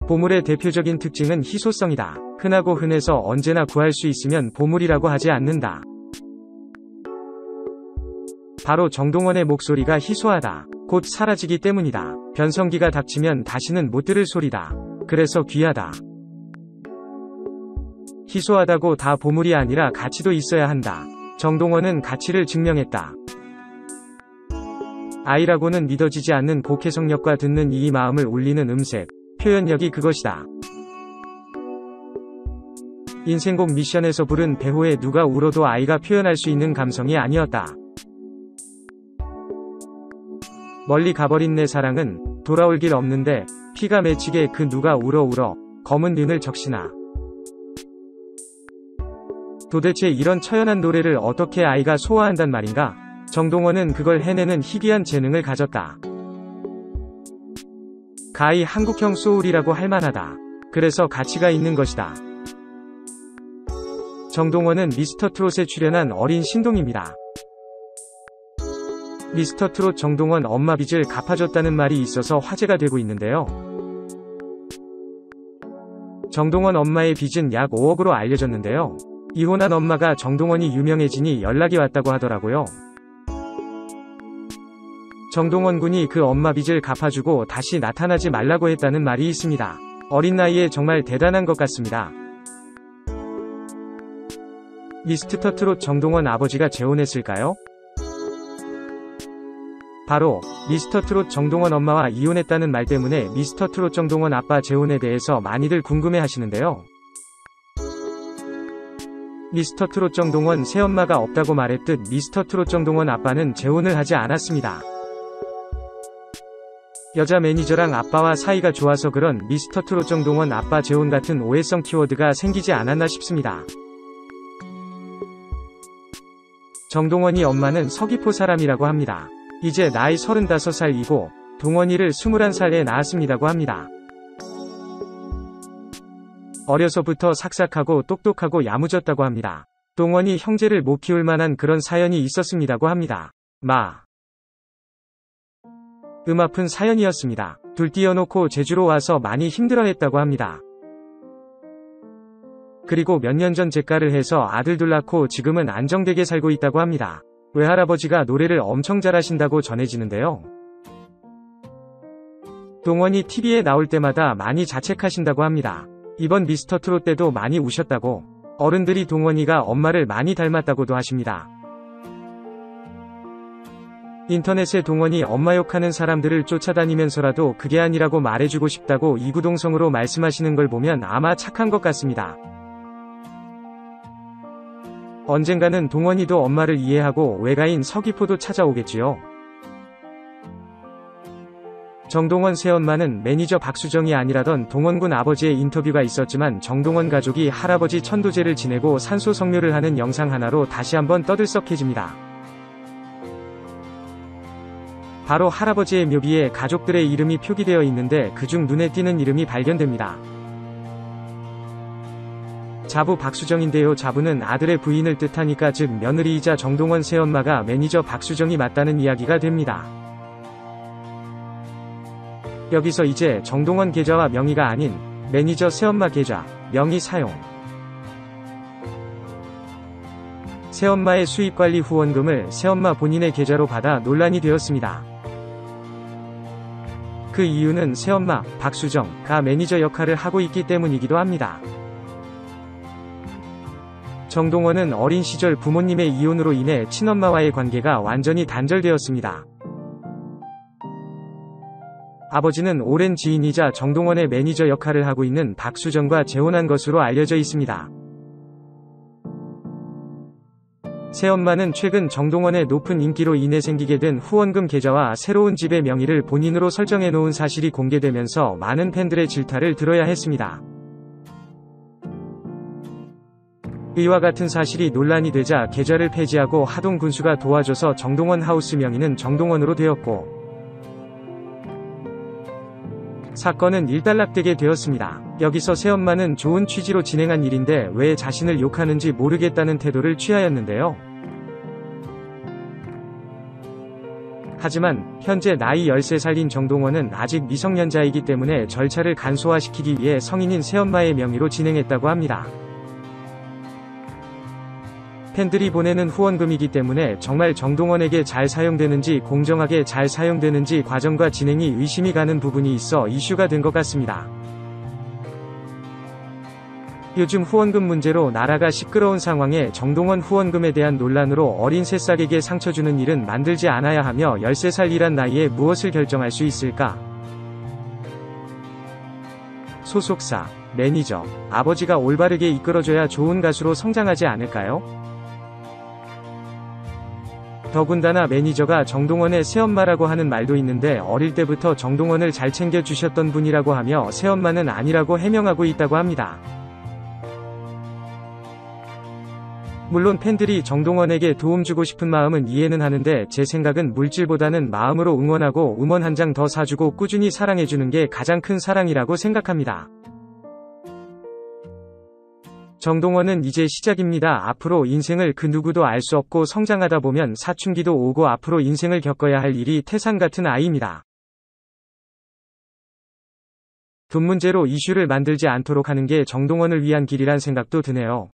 보물의 대표적인 특징은 희소성이다. 흔하고 흔해서 언제나 구할 수 있으면 보물이라고 하지 않는다. 바로 정동원의 목소리가 희소하다. 곧 사라지기 때문이다. 변성기가 닥치면 다시는 못 들을 소리다. 그래서 귀하다. 희소하다고 다 보물이 아니라 가치도 있어야 한다. 정동원은 가치를 증명했다. 아이라고는 믿어지지 않는 곡해성력과 듣는 이 마음을 울리는 음색, 표현력이 그것이다. 인생곡 미션에서 부른 배호의 누가 울어도 아이가 표현할 수 있는 감성이 아니었다. 멀리 가버린 내 사랑은 돌아올 길 없는데 피가 맺히게 그 누가 울어 검은 륜을 적시나. 도대체 이런 처연한 노래를 어떻게 아이가 소화한단 말인가? 정동원은 그걸 해내는 희귀한 재능을 가졌다. 가히 한국형 소울이라고 할 만하다. 그래서 가치가 있는 것이다. 정동원은 미스터트롯에 출연한 어린 신동입니다. 미스터트롯 정동원 엄마 빚을 갚아줬다는 말이 있어서 화제가 되고 있는데요. 정동원 엄마의 빚은 약 5억으로 알려졌는데요. 이혼한 엄마가 정동원이 유명해지니 연락이 왔다고 하더라고요. 정동원 군이 그 엄마 빚을 갚아주고 다시 나타나지 말라고 했다는 말이 있습니다. 어린 나이에 정말 대단한 것 같습니다. 미스터트롯 정동원 아버지가 재혼했을까요? 바로 미스터트롯 정동원 엄마와 이혼했다는 말 때문에 미스터트롯 정동원 아빠 재혼에 대해서 많이들 궁금해하시는데요. 미스터트롯 정동원 새엄마가 없다고 말했듯 미스터트롯 정동원 아빠는 재혼을 하지 않았습니다. 여자 매니저랑 아빠와 사이가 좋아서 그런 미스터트롯 정동원 아빠 재혼 같은 오해성 키워드가 생기지 않았나 싶습니다. 정동원이 엄마는 서귀포 사람이라고 합니다. 이제 나이 35살이고 동원이를 21살에 낳았습니다고 합니다. 어려서부터 삭삭하고 똑똑하고 야무졌다고 합니다. 동원이 형제를 못 키울 만한 그런 사연이 있었습니다고 합니다. 아픈 사연이었습니다. 둘 띄워놓고 제주로 와서 많이 힘들어했다고 합니다. 그리고 몇 년 전 재가를 해서 아들 둘 낳고 지금은 안정되게 살고 있다고 합니다. 외할아버지가 노래를 엄청 잘하신다고 전해지는데요. 동원이 TV에 나올 때마다 많이 자책하신다고 합니다. 이번 미스터트롯 때도 많이 우셨다고, 어른들이 동원이가 엄마를 많이 닮았다고도 하십니다. 인터넷에 동원이 엄마 욕하는 사람들을 쫓아다니면서라도 그게 아니라고 말해주고 싶다고 이구동성으로 말씀하시는 걸 보면 아마 착한 것 같습니다. 언젠가는 동원이도 엄마를 이해하고 외가인 서귀포도 찾아오겠지요. 정동원 새엄마는 매니저 박수정이 아니라던 동원군 아버지의 인터뷰가 있었지만 정동원 가족이 할아버지 천도제를 지내고 산소 성묘를 하는 영상 하나로 다시 한번 떠들썩해집니다. 바로 할아버지의 묘비에 가족들의 이름이 표기되어 있는데 그중 눈에 띄는 이름이 발견됩니다. 자부 박수정인데요. 자부는 아들의 부인을 뜻하니까 즉 며느리이자 정동원 새엄마가 매니저 박수정이 맞다는 이야기가 됩니다. 여기서 이제 정동원 계좌와 명의가 아닌 매니저 새엄마 계좌, 명의 사용. 새엄마의 수입관리 후원금을 새엄마 본인의 계좌로 받아 논란이 되었습니다. 그 이유는 새엄마, 박수정가 매니저 역할을 하고 있기 때문이기도 합니다. 정동원은 어린 시절 부모님의 이혼으로 인해 친엄마와의 관계가 완전히 단절되었습니다. 아버지는 오랜 지인이자 정동원의 매니저 역할을 하고 있는 박수정과 재혼한 것으로 알려져 있습니다. 새엄마는 최근 정동원의 높은 인기로 인해 생기게 된 후원금 계좌와 새로운 집의 명의를 본인으로 설정해 놓은 사실이 공개되면서 많은 팬들의 질타를 들어야 했습니다. 이와 같은 사실이 논란이 되자 계좌를 폐지하고 하동 군수가 도와줘서 정동원 하우스 명의는 정동원으로 되었고 사건은 일단락되게 되었습니다. 여기서 새엄마는 좋은 취지로 진행한 일인데 왜 자신을 욕하는지 모르겠다는 태도를 취하였는데요. 하지만 현재 나이 13살인 정동원은 아직 미성년자이기 때문에 절차를 간소화시키기 위해 성인인 새엄마의 명의로 진행했다고 합니다. 팬들이 보내는 후원금이기 때문에 정말 정동원에게 잘 사용되는지 공정하게 잘 사용되는지 과정과 진행이 의심이 가는 부분이 있어 이슈가 된 것 같습니다. 요즘 후원금 문제로 나라가 시끄러운 상황에 정동원 후원금에 대한 논란으로 어린 새싹에게 상처 주는 일은 만들지 않아야 하며 13살이란 나이에 무엇을 결정할 수 있을까? 소속사, 매니저, 아버지가 올바르게 이끌어줘야 좋은 가수로 성장하지 않을까요? 더군다나 매니저가 정동원의 새엄마라고 하는 말도 있는데 어릴 때부터 정동원을 잘 챙겨주셨던 분이라고 하며 새엄마는 아니라고 해명하고 있다고 합니다. 물론 팬들이 정동원에게 도움 주고 싶은 마음은 이해는 하는데 제 생각은 물질보다는 마음으로 응원하고 음원 한 장 더 사주고 꾸준히 사랑해주는 게 가장 큰 사랑이라고 생각합니다. 정동원은 이제 시작입니다. 앞으로 인생을 그 누구도 알 수 없고 성장하다 보면 사춘기도 오고 앞으로 인생을 겪어야 할 일이 태산 같은 아이입니다. 돈 문제로 이슈를 만들지 않도록 하는 게 정동원을 위한 길이란 생각도 드네요.